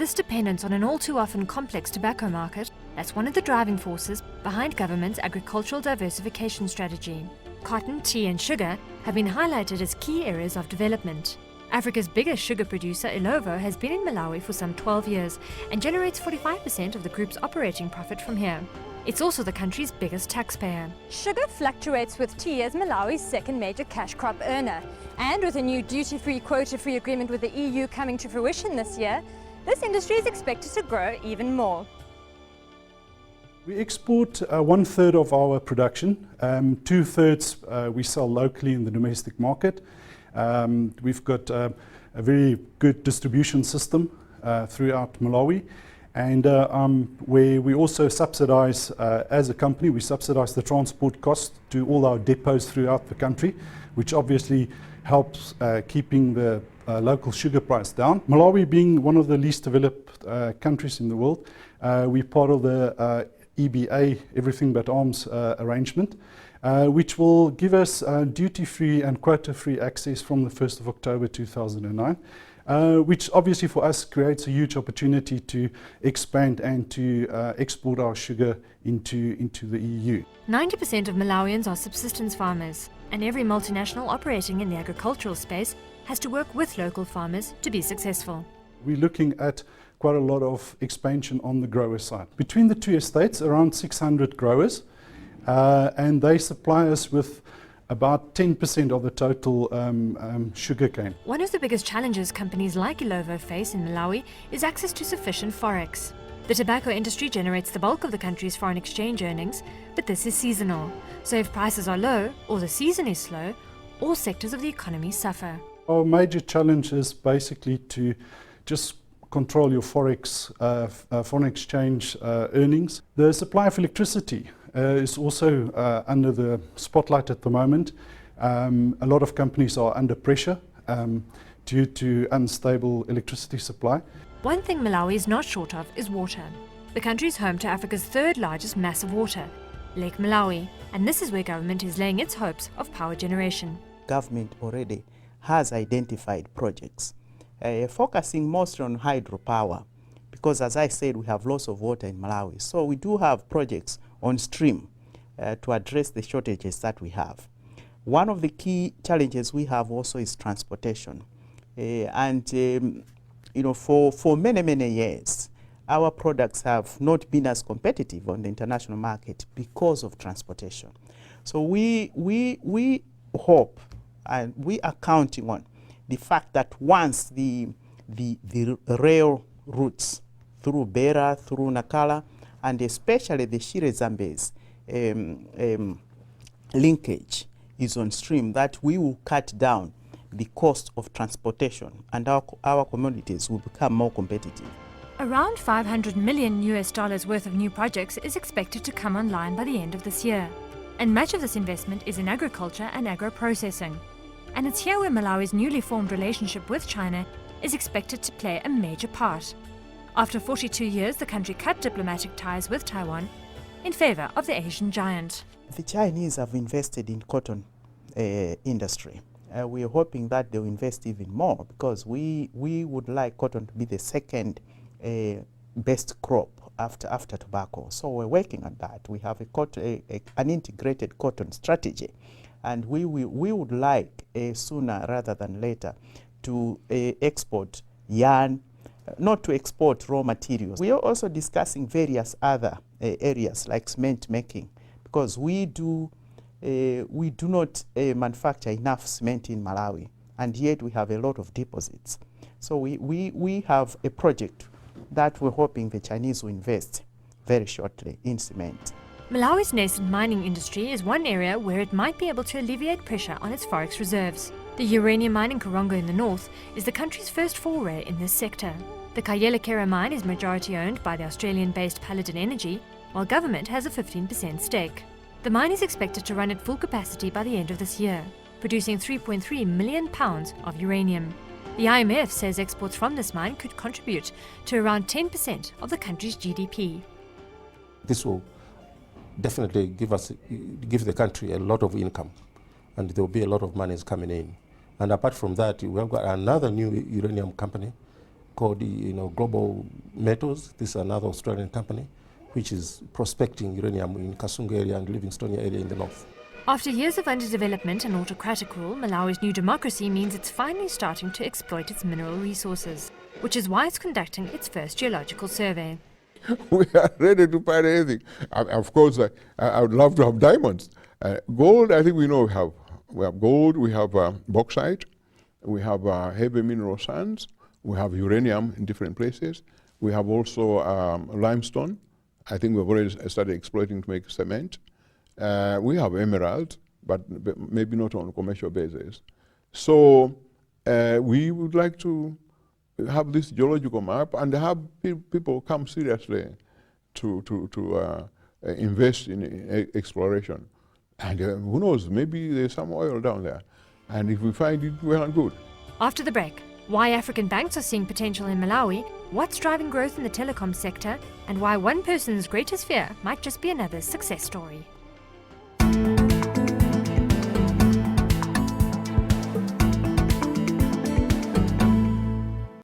this dependence on an all too often complex tobacco market, that's one of the driving forces behind government's agricultural diversification strategy. Cotton, tea and sugar have been highlighted as key areas of development. Africa's biggest sugar producer, Ilovo, has been in Malawi for some 12 years and generates 45% of the group's operating profit from here. It's also the country's biggest taxpayer. Sugar fluctuates with tea as Malawi's second major cash crop earner. And with a new duty-free, quota-free agreement with the EU coming to fruition this year, this industry is expected to grow even more. We export 1/3 of our production. 2/3 we sell locally in the domestic market. We've got a very good distribution system throughout Malawi, and where we also subsidize, as a company, we subsidize the transport costs to all our depots throughout the country, which obviously helps keeping the local sugar price down. Malawi being one of the least developed countries in the world, we're part of the EBA, Everything But Arms arrangement, which will give us duty-free and quota-free access from the 1st of October 2009, which obviously for us creates a huge opportunity to expand and to export our sugar into the EU. 90% of Malawians are subsistence farmers, and every multinational operating in the agricultural space has to work with local farmers to be successful. We're looking at quite a lot of expansion on the grower side. Between the two estates, around 600 growers, and they supply us with about 10% of the total sugar cane. One of the biggest challenges companies like Ilovo face in Malawi is access to sufficient forex. The tobacco industry generates the bulk of the country's foreign exchange earnings, but this is seasonal. So if prices are low or the season is slow, all sectors of the economy suffer. Our major challenge is basically to just control your forex, foreign exchange earnings. The supply of electricity is also under the spotlight at the moment. A lot of companies are under pressure due to unstable electricity supply. One thing Malawi is not short of is water. The country is home to Africa's third largest mass of water, Lake Malawi, and this is where government is laying its hopes of power generation. Government already has identified projects focusing mostly on hydropower, because as I said, we have lots of water in Malawi. So we do have projects on stream to address the shortages that we have. One of the key challenges we have also is transportation. You know, for many years, our products have not been as competitive on the international market because of transportation. So we hope, and we are counting on the fact that once the rail routes through Beira, through Nakala, and especially the Shire-Zambezi linkage is on stream, that we will cut down the cost of transportation and our commodities will become more competitive. Around $500 million worth of new projects is expected to come online by the end of this year. And much of this investment is in agriculture and agro-processing. And it's here where Malawi's newly formed relationship with China is expected to play a major part. After 42 years, the country cut diplomatic ties with Taiwan in favor of the Asian giant. The Chinese have invested in cotton industry. We are hoping that they'll invest even more, because we would like cotton to be the second best crop after tobacco. So we're working on that. We have an integrated cotton strategy, and we would like sooner rather than later to export yarn, not to export raw materials. We are also discussing various other areas like cement making, because we do not manufacture enough cement in Malawi, and yet we have a lot of deposits. So we have a project that we're hoping the Chinese will invest very shortly in cement. Malawi's nascent mining industry is one area where it might be able to alleviate pressure on its forex reserves. The uranium mine in Karongo in the north is the country's first foray in this sector. The Kayelekera mine is majority owned by the Australian-based Paladin Energy, while government has a 15% stake. The mine is expected to run at full capacity by the end of this year, producing 3.3 million pounds of uranium. The IMF says exports from this mine could contribute to around 10% of the country's GDP. This will definitely give the country a lot of income, and there will be a lot of money coming in. And apart from that, we have got another new uranium company called Global Metals. This is another Australian company which is prospecting uranium in Kasungu area and Livingstone area in the north. After years of underdevelopment and autocratic rule, Malawi's new democracy means it's finally starting to exploit its mineral resources, which is why it's conducting its first geological survey. We are ready to find anything. Of course, I would love to have diamonds. Gold, I think we know we have. We have gold, we have bauxite, we have heavy mineral sands, we have uranium in different places. We have also limestone. I think we've already started exploiting to make cement. We have emeralds, but maybe not on a commercial basis. So we would like to have this geological map and have people come seriously to invest in exploration. And who knows, maybe there's some oil down there. And if we find it, well and good. After the break, why African banks are seeing potential in Malawi, what's driving growth in the telecom sector, and why one person's greatest fear might just be another's success story.